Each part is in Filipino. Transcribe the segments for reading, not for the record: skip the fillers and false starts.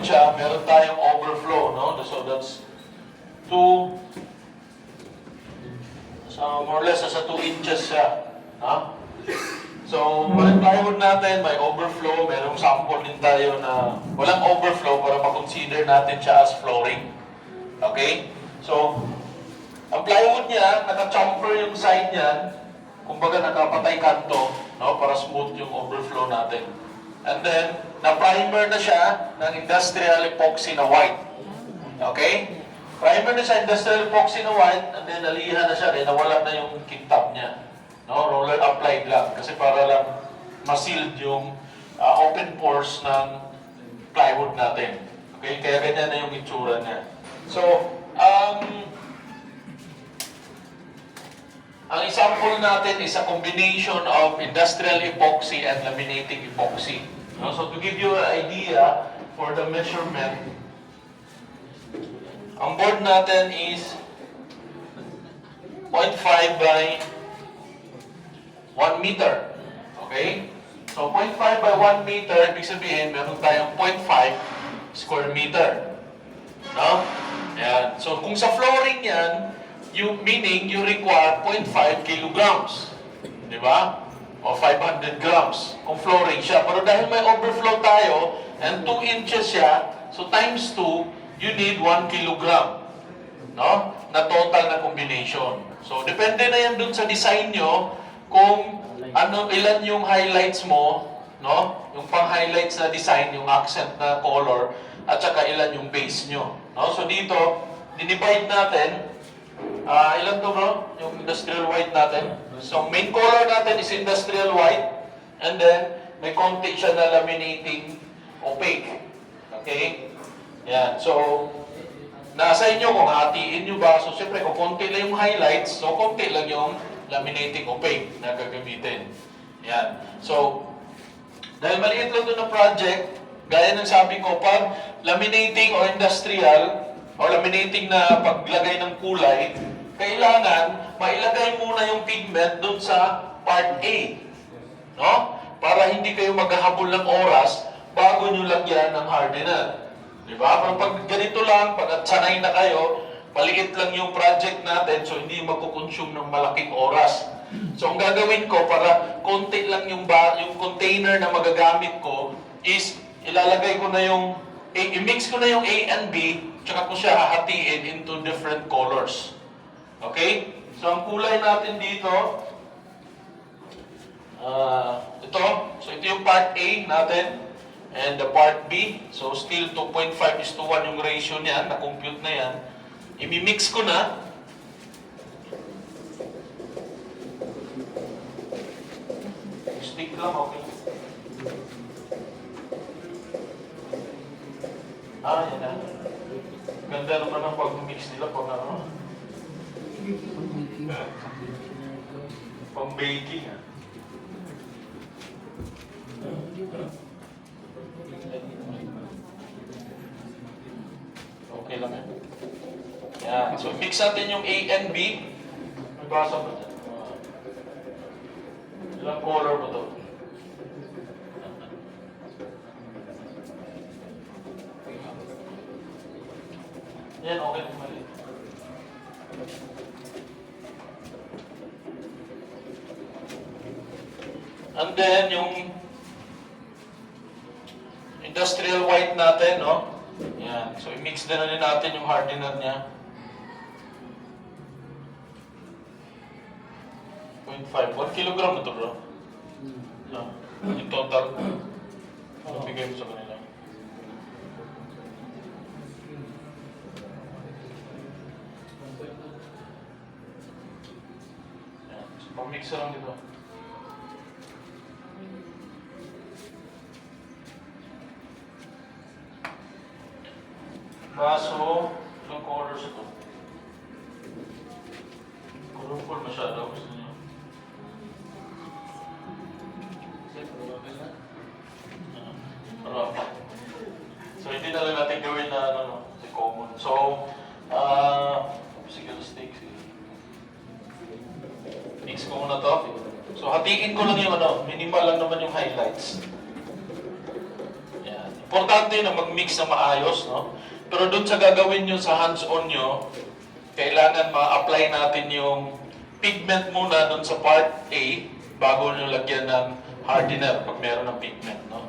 plywood siya, meron tayong overflow, no? So that's 2, so more or less, nasa 2 inches siya. Ha? So, balik plywood natin, may overflow, merong sample din tayo na walang overflow para makonsider natin siya as flooring. Okay? So, ang plywood niya, naka-chamfer yung side niyan, kumbaga nakapatay kanto, no? Para smooth yung overflow natin. And then, na-primer na siya ng industrial epoxy na white. Okay? Primer na siya industrial epoxy na white, and then nalihan na siya, nawala na yung kintab niya. No? Roller applied lang, kasi para lang ma-sealed yung open pores ng plywood natin. Okay? Kaya ganyan na yung itsura niya. So, ang example natin is a combination of industrial epoxy and laminating epoxy. So to give you an idea for the measurement, ang board natin is 0.5 by 1 meter. Okay? So 0.5 by 1 meter, ibig sabihin meron tayong 0.5 square meter. No? Ayan. So kung sa flooring yan, meaning you require 0.5 kilograms. Di ba? O 500 grams kung flooring siya. Pero dahil may overflow tayo, and 2 inches siya, so times 2, you need 1 kilogram. No? Na total na combination. So, depende na yan dun sa design nyo, kung ilan yung highlights mo, no? Yung pang-highlights na design, yung accent na color, at saka ilan yung base nyo. No? So, dito, dinivide natin. Ilan to bro? Yung industrial white natin. So, main color natin is industrial white. And then, may konti siya na laminating opaque. Okay? Yan. So, nasa inyo kung hatiin nyo ba. So, siyempre, kung konti lang yung highlights, so konti lang yung laminating opaque na gagamitin. Yan. So, dahil maliit lang ito na project, gaya ng sabi ko, pag laminating o industrial, o laminating na paglagay ng kulay, kailangan mailagay muna yung pigment dun sa part A. No? Para hindi kayo maghahabol ng oras bago nyo lagyan ng hardener. Diba? Pero pag ganito lang, pag sanay na kayo, maliit lang yung project natin, so hindi magkukonsume ng malaking oras. So ang gagawin ko, para konti lang yung container na magagamit ko, is ilalagay ko na yung, i-mix ko na yung A and B, tsaka ko siya hahatiin into different colors. Okay? So, ang kulay natin dito, ito. So, ito yung part A natin, and the part B. So, still 2.5:1 yung ratio niyan, na-compute na yan. I-mix ko na. Stick lang, okay. Yan na. Ganda naman ang pag-mix nila pag ano. Pang-baking Okay lang yan. Yan. So, mix natin yung A and B. May basa ba dyan? Ilang color ba ito? Yan, okay lang mali. And then, yung industrial white natin, no? Yan. So, i-mix din na natin yung hardener niya. 0.5. 1 kilogram na ito, bro. No? In total. Ano bigay mo sa kanila? Yan. So, pang-mix lang dito. Baso, ilang colors ito? Colorful masyado, gusto niyo? So, hindi na lang natin gawin na common. So, sige, stick. Mix ko muna to. So, hatiin ko lang yung minimal lang naman yung highlights. Yan. Importante na mag-mix na maayos, no? Pero doon sa gagawin nyo sa hands-on nyo, kailangan ma-apply natin yung pigment muna doon sa part A bago nyo lagyan ng hardener pag meron ng pigment, no?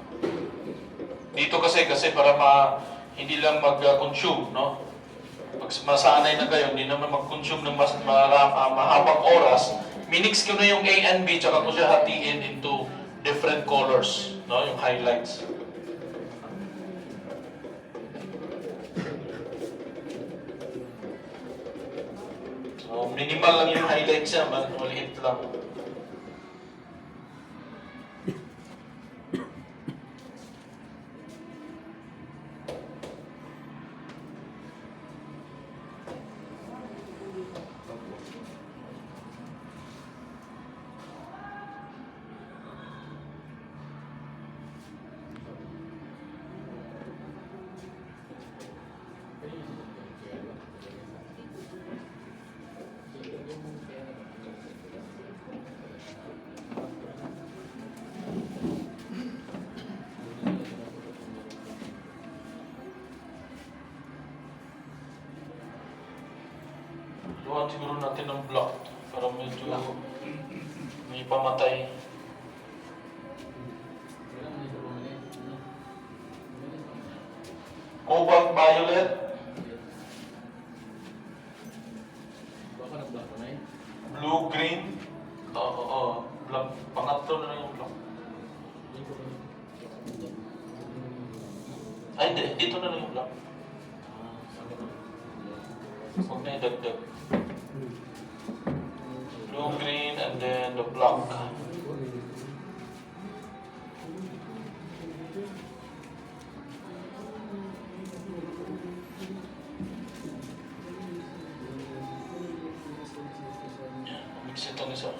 Dito kasi para hindi lang mag-consume, no? Pag masanay na kayo, hindi naman mag-consume ng mahabang oras, minix ko na yung A and B, tsaka ko siya hatiin into different colors, no? Yung highlights. So, minimal lang yung highlights niya, maliit lang. Luwan siguro natin ng block para medyo may pamatay. Cobalt violet. Blue green. Oo. Black. Pangatlo na lang yung black. Ay, hindi. Dito na lang yung black. Huwag na idagdag. Blue, green, and then the black. Mix itong isa.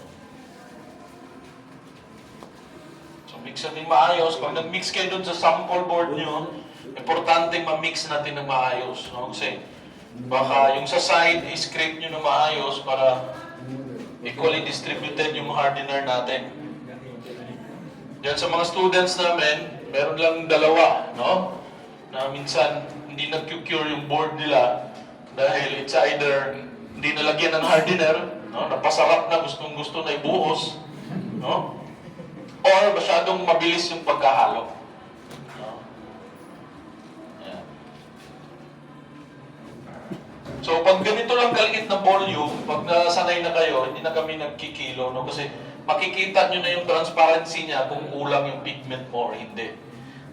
So, mix natin maayos. Pag nag-mix kayo dun sa sample board nyo, importante ma-mix natin ng maayos. No? Kasi baka yung sa side, i-scrape nyo ng maayos para equally distributed yung hardener natin. Diyan sa mga students namin, meron lang dalawa, no? Na minsan hindi nag-cure yung board nila dahil it's either hindi nalagyan ng hardener, no? Napasarap na, gustong-gusto na ibuhos, no? Or masyadong mabilis yung pagkahalo. No? Ayan. So, pag ganito lang kaliit na volume, pag nasanay na kayo, hindi na kami nagkikilo, no? Kasi makikita nyo na yung transparency niya kung kulang yung pigment mo or hindi.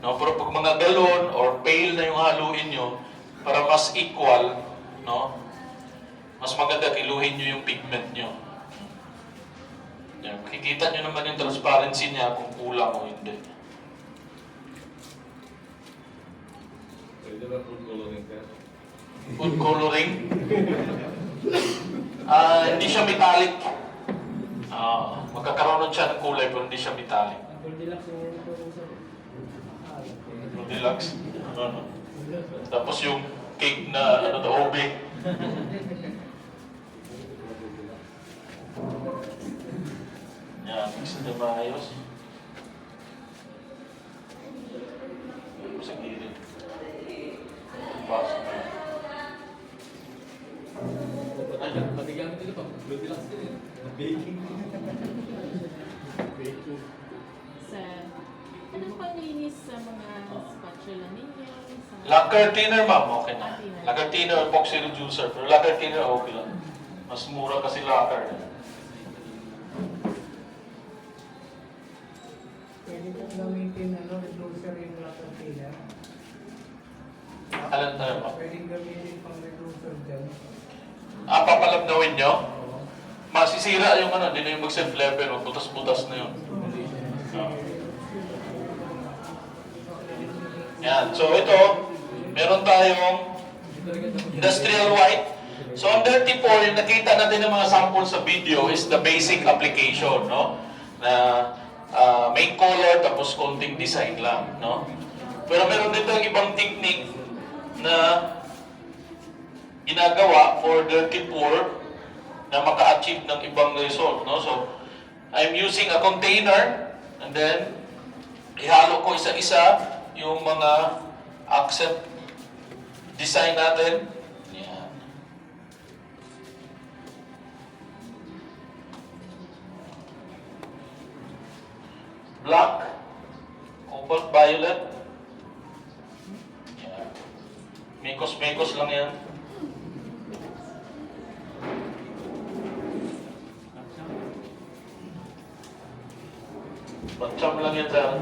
No? Pero pag mga galon or pail na yung haluin nyo, para mas equal, no? Mas maganda kiluhin nyo yung pigment nyo. Yan. Makikita nyo naman yung transparency niya kung kulang o hindi. Pwede ba food coloring ka? Food coloring? Hindi siya metallic. Magkakaroon siya ng kulay pero hindi siya metallic. Goldilocks? Tapos yung cake na ube. Yan, mix na maayos. Sa gilid. Pasok na. Pati gamit nila pa, Goldilocks din eh. Baking. Baking. Ano pang linis sa mga spatula ninyo? Lacquer thinner, ma'am, okay na. Lacquer thinner, epoxy reducer. Pero lacquer thinner, okay lang. Mas mura kasi lacquer. Pwede kong gamitin reducer yung lacquer thinner. Alam tayo, ma'am. Pwede gamitin pang reducer dyan. Papalabdawin nyo? Masisira yung hindi na yung mag-self-level, butas-butas na yun. Yan. So ito, meron tayong industrial white. So ang 34, yung nakita natin ng mga sample sa video is the basic application, no? Na main color tapos konting design lang, no? Pero meron dito ang ibang technique na ginagawa for dirty pour na maka-achieve ng ibang result, no? So I'm using a container and then ihalo ko isa-isa yung mga accent design natin. Yan. Black, cobalt violet. Yan. Mekos-mekos lang yan. Batcham lang yan sa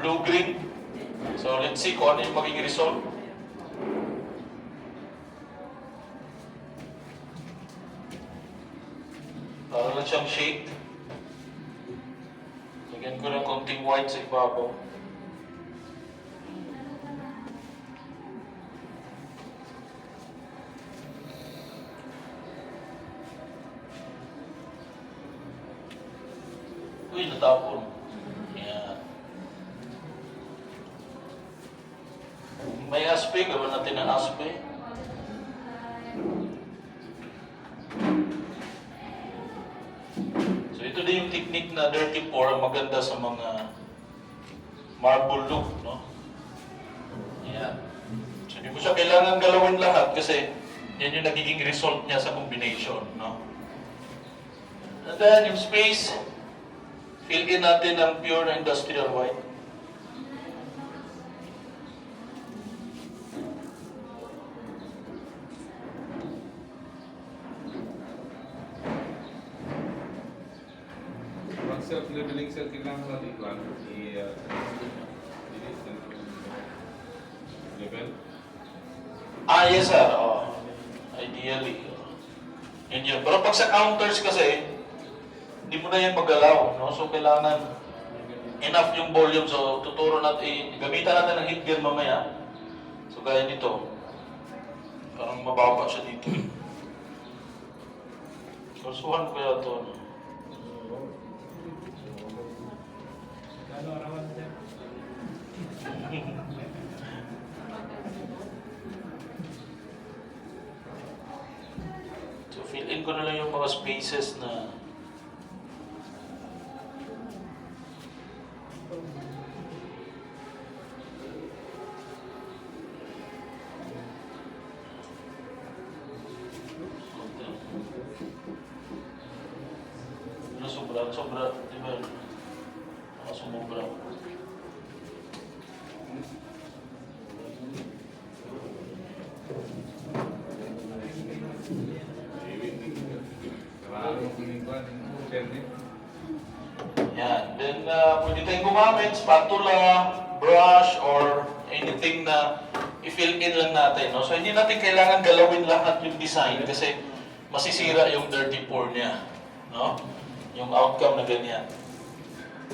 blue-green. So let's see kung ano yung magiging result. Para lang siyang shade. Lagyan ko ng konting white sa ibabaw. Uy, natapon. Yan. May aspe, gawin natin ang aspe. So ito din yung technique na dirty pour, maganda sa mga marble look, no? Yan. So hindi mo siya kailangan galawin lahat kasi yan yung nagiging result niya sa combination, no? And then yung space, fill in natin ng pure na industrial white. Pag self-leveling cell, kailangan natin ikuan, level. Yes sir. Oh. Ideally. Yun yun. Pero pag sa counters kasi, hindi mo na yan magalaw. No? So kailangan enough yung volume. So tuturo natin, gamitan natin ng heat gun mamaya. So gaya nito. Parang mababa siya dito. Kursuhan ko kaya ito. No? So fill in ko na lang yung mga spaces na sobra, di ba? Sumobra. Yan. Then, pwede tayong gumamit, spatula, brush, or anything na i-fill in lang natin. No? So, hindi natin kailangan galawin lahat yung design kasi masisira yung dirty pour niya. No? Yung outcome na ganyan.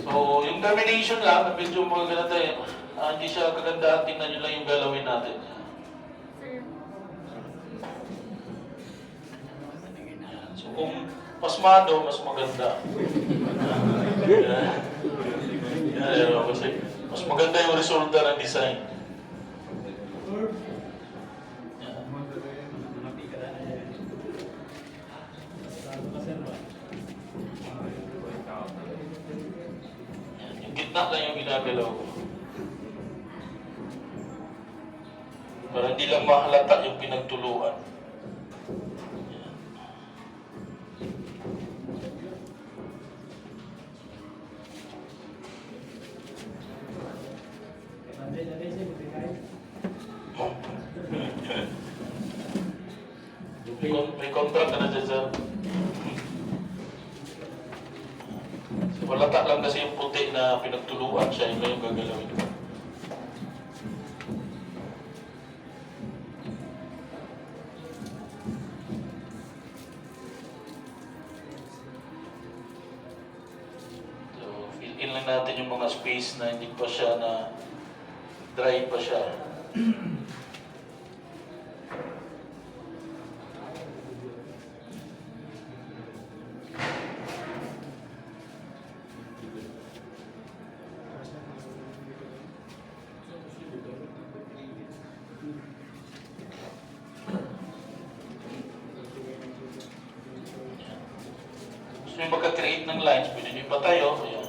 So, yung termination lang, na medyo magaganda tayo, hindi siya kaganda, tingnan nyo lang yung galawin natin. So, kung pasmado, mas maganda. Kasi mas maganda yung resulta ng design. Yung gitna lang yung ginagalaw ko. Para hindi lang mahalata yung pinagtuluan. May contract ka na dyan, sir. So, walata lang kasi yung puti na pinagtuluan siya, yun lang yung gagalawin ko. So, fill in lang natin yung mga space na hindi pa siya na dry pa siya. Gusto nyo magka-create ng lines, pwede nyo ba tayo? Ayan.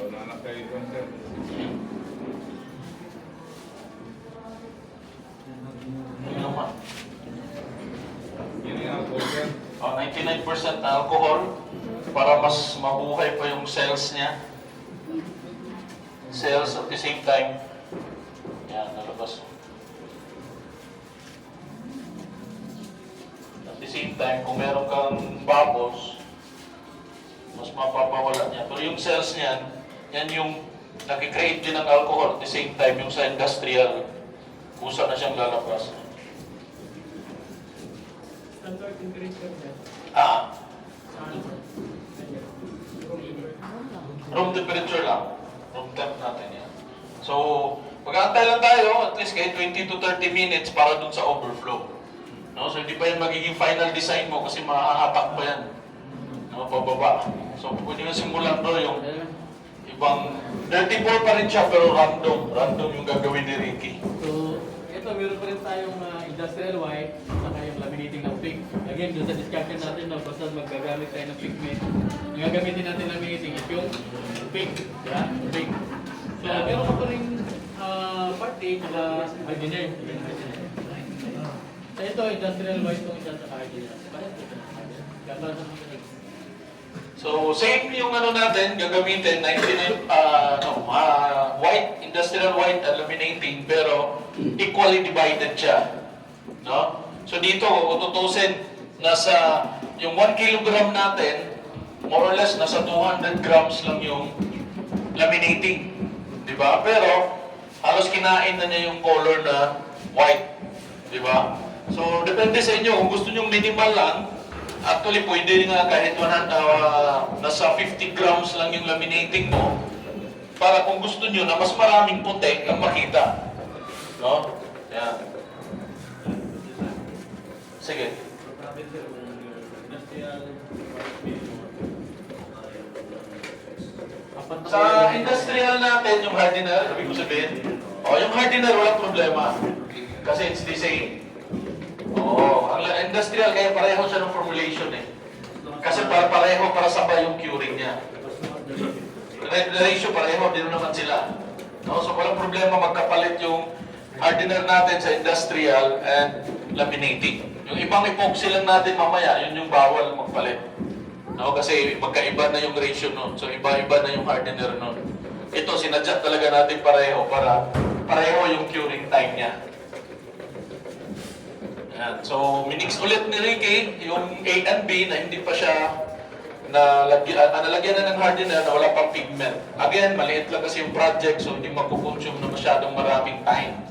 Wala na kayo doon, sir. Ano naman? Yun yung alcohol, sir. 99% alcohol para mas mabuhay pa yung cells niya. Cells at the same time. Yan, nalabas. At the same time, kung meron kang bubbles, mas mapapawala niya. Pero yung cells niyan, yan yung nag-create din ng alcohol. At the same time, yung sa industrial, kusa na siyang lalabas. Standard temperature niya. Ah, Saan? room temperature lang. Room temp natin yan. So, mag-aantay lang tayo, at least kahit 20 to 30 minutes para dun sa overflow. No? So, hindi pa yan magiging final design mo kasi mahahatak pa yan. No, pababa. So, pwede na simulan doon yung ibang 34 pa rin siya pero random. Random yung gagawin ni Ricky. So, ito, meron pa rin tayong industrial white, saka yung laminating ng pig. Again, doon sa discussion natin, no, basta magagamit tayo ng pigment. Yung gagamitin natin laminating is yung pig. Diba? Pig. So, meron ka pa rin part A, saka hardener. So, ito, industrial white itong isa sa hardener. Parang ito. Gano'n sa mga So, same yung ano natin, gagamitin, 99, white, industrial white laminating, pero equally divided siya. No? So, dito, kung tutusin, nasa yung 1 kilogram natin, more or less, nasa 200 grams lang yung laminating. Di ba? Pero, halos kinain na niya yung color na white. Di ba? So, depende sa inyo. Kung gusto nyo minimal lang, actually, pwede nga kahit nasa 50 grams lang yung laminating mo, para kung gusto nyo na mas maraming puti ang makita. No? Yan. Sige. Sa industrial natin, yung hardener, sabi ko sabihin, yung hardener walang problema. Kasi it's the same. Ang industrial, kaya pareho siya ng formulation eh. Kasi pareho para sabay yung curing niya. The ratio pareho, din naman sila. No? So walang problema magkapalit yung hardener natin sa industrial and laminating. Yung ibang epoxy lang natin mamaya, yun yung bawal magpalit. No? Kasi magkaiba na yung ratio nun. So iba-iba na yung hardener nun. Ito, sinadjust talaga natin pareho para pareho yung curing time niya. Yan. So, minix ulit ni Ricky yung A and B na hindi pa siya nalagyan na ng hardener na wala pang pigment. Again, maliit lang kasi yung project, so hindi magkukonsume na masyadong maraming time.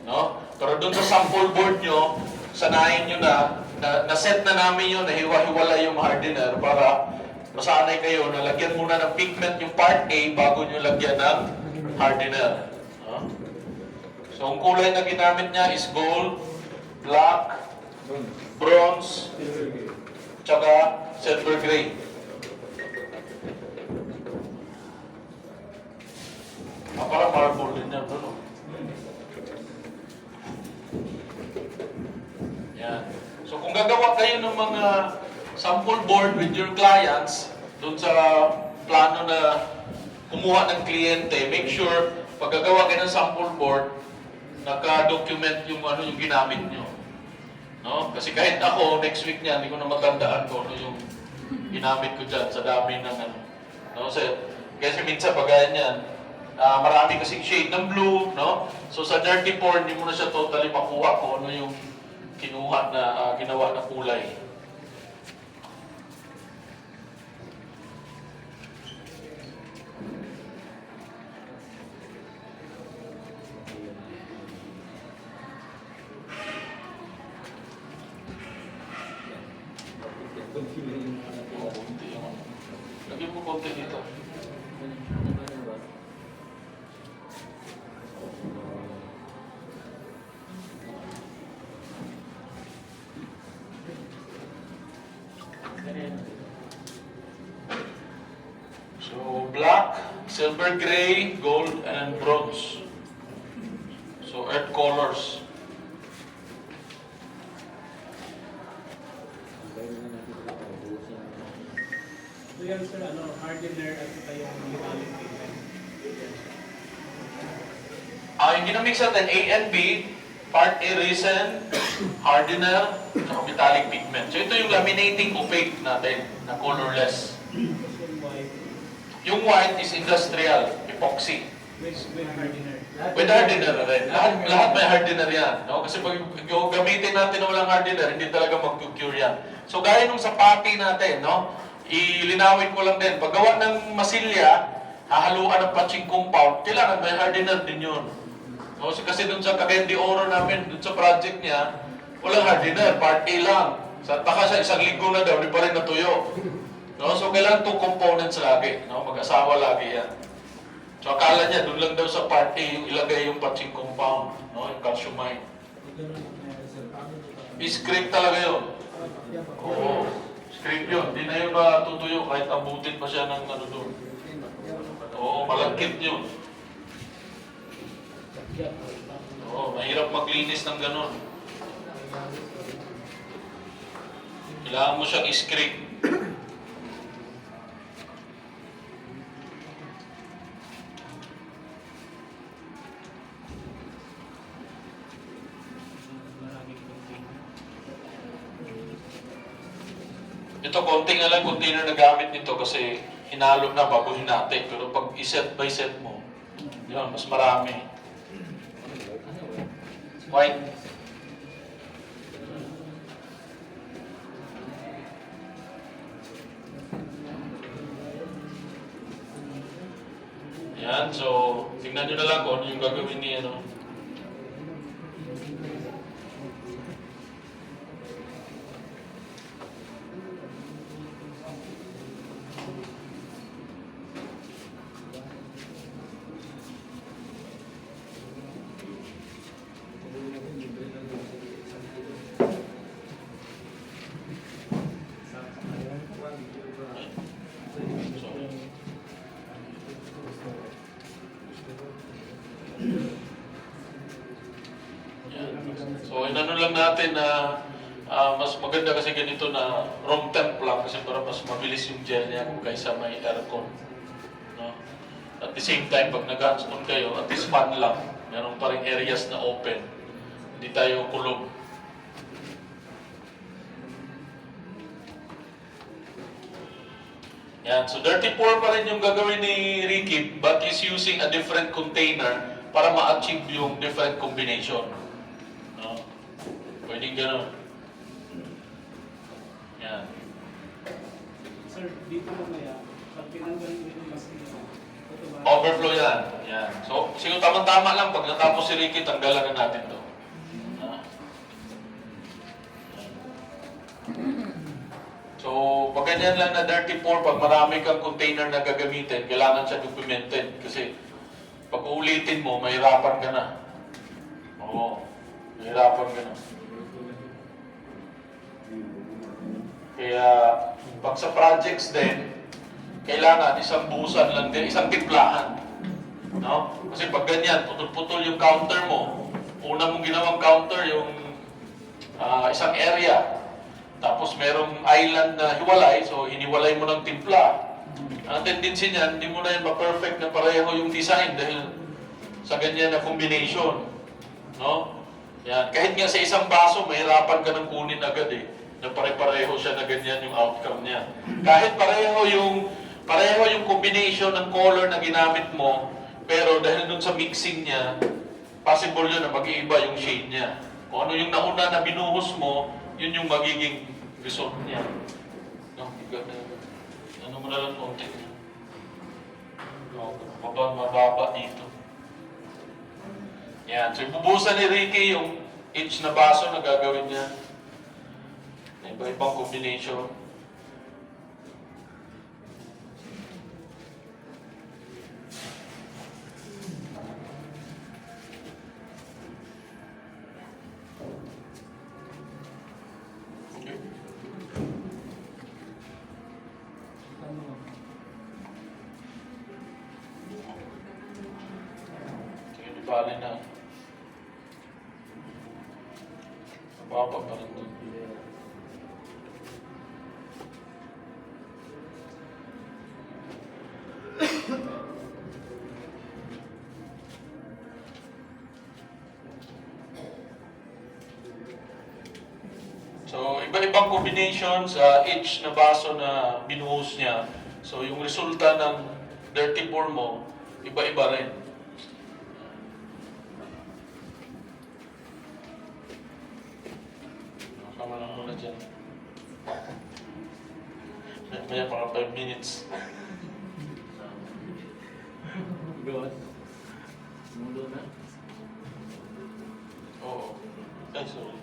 No? Pero dun sa sample board nyo, sanayin nyo na set na namin yun, na hiwa-hiwala yung hardener para masanay kayo na lagyan muna ng pigment yung part A bago nyo lagyan ng hardener. No? So, ang kulay na ginamit niya is gold, black, bronze, tsaka silver gray. Parang marble din yan, no? Yan. So kung gagawa kayo ng mga sample board with your clients, doon sa plano na kumuha ng kliyente, make sure pag gagawa kayo ng sample board, naka-document yung yung ginamit nyo. No? Kasi kahit ako, next week niya, hindi ko na matandaan ko yung ginamit ko dyan sa dami ng No? Kasi minsan pagaya niyan, marami kasing shade ng blue, no? So sa 34, hindi mo na siya totally makuha kung ano yung kinuha na, ginawa na kulay. Konti yung lagyan mo konti dito. So black, silver gray, gold, and bronze. So earth colors. So yan sir, hardener at saka yung metallic pigment. Yung ginamix natin, A and B, part A resin, hardener, at metallic pigment. So ito yung laminating opaque natin, na colorless. Yung white, Yung white is industrial, epoxy. with hardener. With hardener rin. Lahat may hardener yan. No? Kasi pag gamitin natin na walang hardener, hindi talaga mag-cure yan. So gaya nung sa pati natin, no? Ilinawin ko lang din. Paggawa ng masilya, hahaluan ng patching compound, kailangan may hardener din yun. No? So, kasi dun sa Cagayan de Oro namin, dun sa project niya, walang hardener, part A lang. Baka sa isang linggo na daw, di pa rin natuyo. No? So kailangan 2 components lagi. No? Mag-asawa lagi yan. So akala niya, doon lang daw sa part A yung ilagay yung patching compound, no? Yung calciumine. I-scrape talaga yun. Oo. Scrape yun. Hindi na yun natutuyo kahit abutin pa siya ng doon. Oo, malagkit yun. Oo, mahirap maglinis ng ganun. Kailangan mo siyang i-scrape. Ito, konting lang container na gamit nito kasi hinalo na bago hinati. Pero pag i-set by set mo, yun, mas marami. White. Yan, so tingnan nyo na lang kung ano yung gagawin ni ano. So, inano lang natin na mas maganda kasi ganito na room temp lang kasi para mas mabilis yung gel niya kung kaysa may aircon. No? At the same time, pag nag-hands-on kayo, at least fan lang. Meron pa rin areas na open. Hindi tayo kulog. Yan. So, dirty pour pa rin yung gagawin ni Ricky, but he's using a different container para ma-achieve yung different combination. No? Pwedeng gano'n. Yan. Sir, dito mamaya, pag tinanggal mo yung maskina, Overflow yan. Yan. So, siguro tama-tama lang. Pag natapos si Ricky, tanggalan na natin to. Ah. So, pag ganyan lang na dirty pour, pag marami kang container na gagamitin, kailangan siya documented. Kasi, pag uulitin mo, mahirapan ka na. Oo. Mahirapan ka na. Kaya, pag sa projects din, kailangan isang buhusan lang din, isang timplahan. No? Kasi pag ganyan, putol-putol yung counter mo, una mong ginawang counter yung isang area, tapos merong island na hiwalay, so hiniwalay mo ng timpla. Ang tendency niyan, hindi mo na yan ma-perfect na pareho yung design dahil sa ganyan na combination. No? Yan. Kahit nga sa isang baso, mahirapan ka ng kunin agad eh. Na pare-pareho siya na ganyan yung outcome niya. Kahit pareho yung combination ng color na ginamit mo, pero dahil dun sa mixing niya, possible yun na mag-iiba yung shade niya. Kung ano yung nauna na binuhos mo, yun yung magiging result niya. No? Ano mo na lang konti. No, mababa dito. Yan. So, ibubusan ni Ricky yung each na baso na gagawin niya. Iba-ibang combination. Okay. Sige, di bali na. Mababa pa rin doon. So, iba-ibang combination sa each na baso na binuhos niya. So, yung resulta ng dirty pour mo, iba-iba rin. Kama lang muna dyan. Maya mga 5 minutes. Gawas. Mundo na. Oo. Ay, sorry.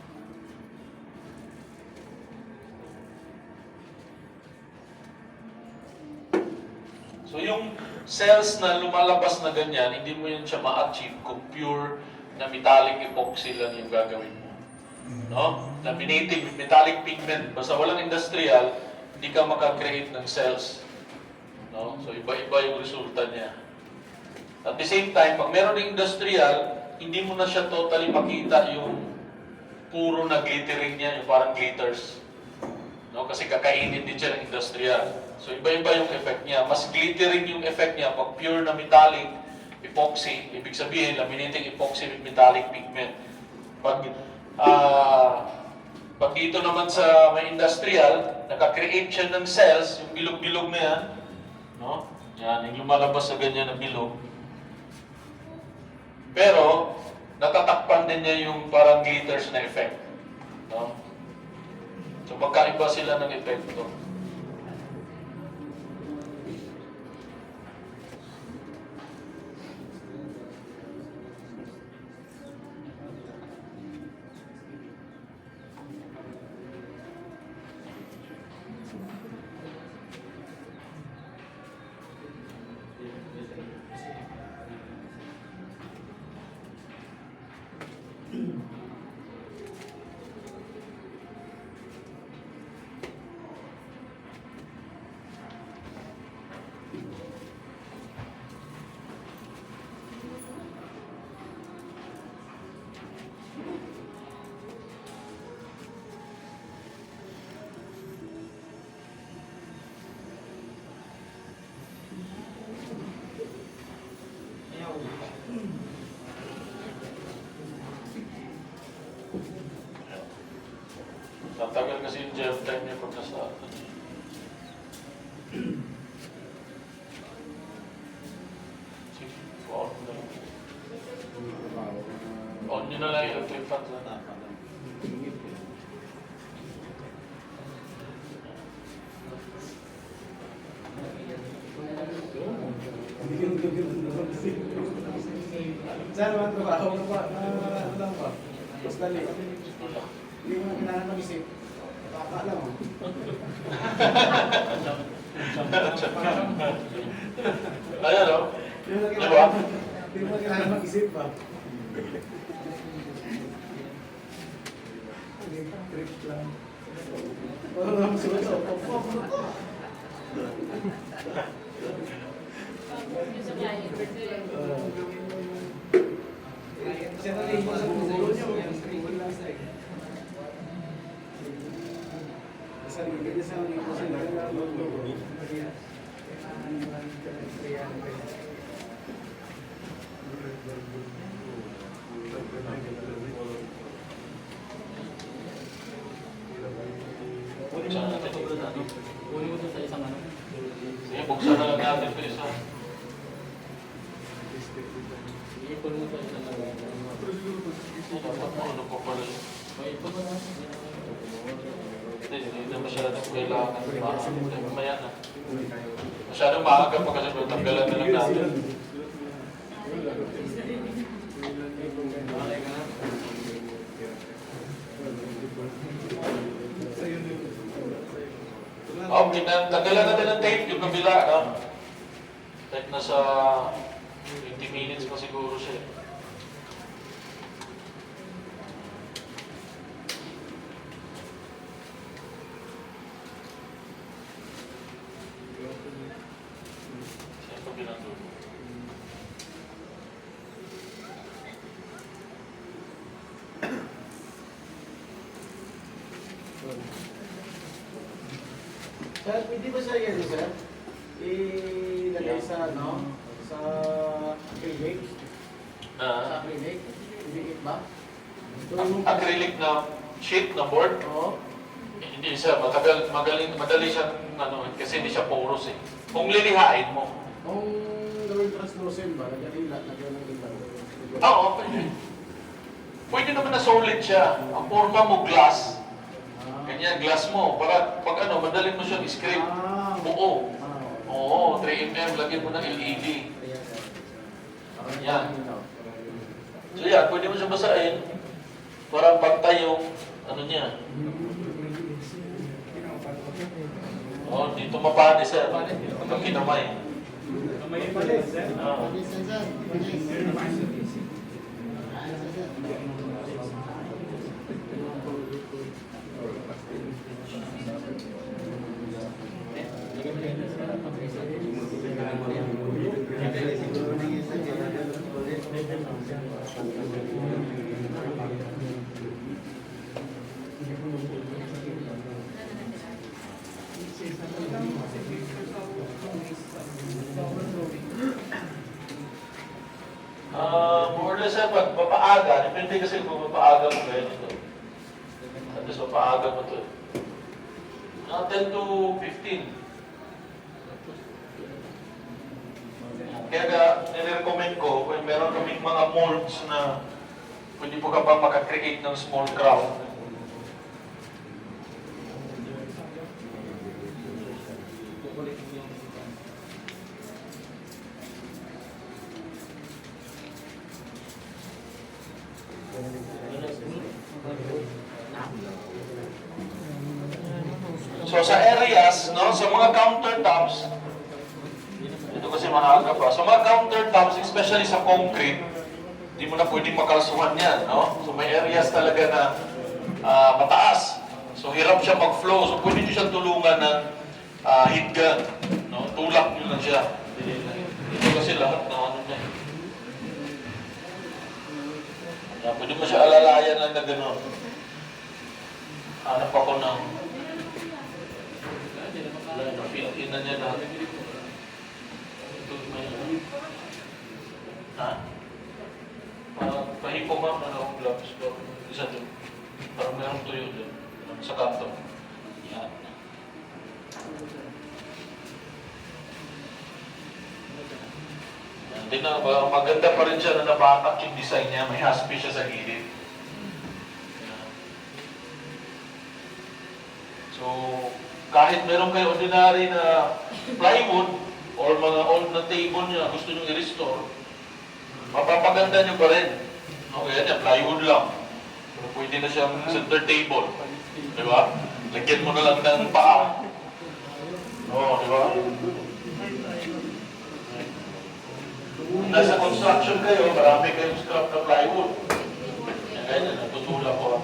So yung cells na lumalabas na ganyan, hindi mo yun siya ma-achieve kung pure na metallic epoxy lang yung gagawin mo. No? Laminating metallic pigment, basta walang industrial, hindi ka makakreate ng cells. No? So iba-iba yung resulta niya. At the same time, pag meron ng industrial, hindi mo na siya totally makita yung puro na glittering niya, yung parang glitters. No? Kasi kakainin din siya ng industrial. So iba-iba yung effect niya. Mas glittering yung effect niya pag pure na metallic epoxy. Ibig sabihin, laminating epoxy with metallic pigment. Pag dito naman sa may industrial, nakakreate siya ng cells, yung bilog-bilog na yan. No? Yan, yung lumalabas sa ganyan na bilog. Pero, natatakpan din niya yung parang glitters na effect. No? So magkaiba sila ng epekto. Tatagal kasi yung gel time niya pagka sa sige, on na lang. On nyo na lang yung electric fan sa tapan. Saan naman trabaho mo pa? Ano lang pa? Basta lang. Hindi mo na kailangan mag-isip. Baka lang. Ayan o. Diba? Hindi mo na kailangan mag-isip pa. Trip lang. Wala naman sulit sa opo. Yung sa client. Siya na rin sa ulo niya. Sabi ko, kaya sa mga ko sila. Kunin mo natin ito natin. Kunin mo ito sa isang ano. Sige, buksan na lang natin ito isa. Sige, kunin mo sa isang ano. Dapat mo, ano pa pala yun? May ito ba natin? Hindi na masyadong kailangan. Mamaya na. Masyadong maaga pa kasi tanggalan na lang natin. Malay ka na. Okay, tanggalan natin ng tape, yung kabila, no? Tape na sa 20 minutes pa siguro siya. Sa kabilang dulo. Sir, pwede ba siya yan, sir? Ilagay sa, ano? Sa acrylic? Sa acrylic? Ibigit ba? Acrylic na sheet na board. Oo. Hindi siya, madali siyang, ano, kasi hindi siya porous eh. Kung lilihain mo. Kung gawin translucent ba, lagyan ng ilan. Oo, pwede. Pwede naman na solid siya. Ang forma mo glass. Ganyan, glass mo. Para pag ano, madali mo siyang script. Buo. Oo, 3mm, lagyan mo ng LED. Yan. So yan, pwede mo siya basahin. Para pantay yung, ano niya. Oh, dito mapanis sir. Pag kinamay. May pala, sir. Oo. More or less, pag mapaaga, depende kasi kung mapaaga mo kayo nito. At least mapaaga mo ito. 10 to 15. Kaya nire-recommend ko, kung meron kaming mga molds na pwede po ka pa makakreate ng small craft. So sa areas, no, sa mga countertops, ito kasi maaga pa. Sa mga countertops, especially sa concrete, hindi mo na pwedeng makalsuhan yan, no? So may areas talaga na mataas. So hirap siya mag-flow. So pwede nyo siyang tulungan ng heat gun, no? Tulak nyo lang siya. Ito kasi lahat na ano niya. Pwede mo siya alalayan lang na gano'n. Hanap ako ng na-fill-in na niya lahat. Ito may pahipo ma'am na akong gloves ko. Isa doon. Parang mayroong tuyo doon. Sa kanto. Yan. Hindi na, maganda pa rin siya na nabatak yung design niya. May haspi siya sa gilid. Yan. So, kahit meron kayo ordinary na plywood or mga old na table niya, gusto nyo i-restore, mapapaganda nyo pa rin. Okay, yan, plywood lang. Pero pwede na siyang center table. Di ba? Lagyan mo na lang ng paa. Oo, di ba? Kung nasa construction kayo, marami kayong scrap na plywood. Yan, ganyan, natutulak ko.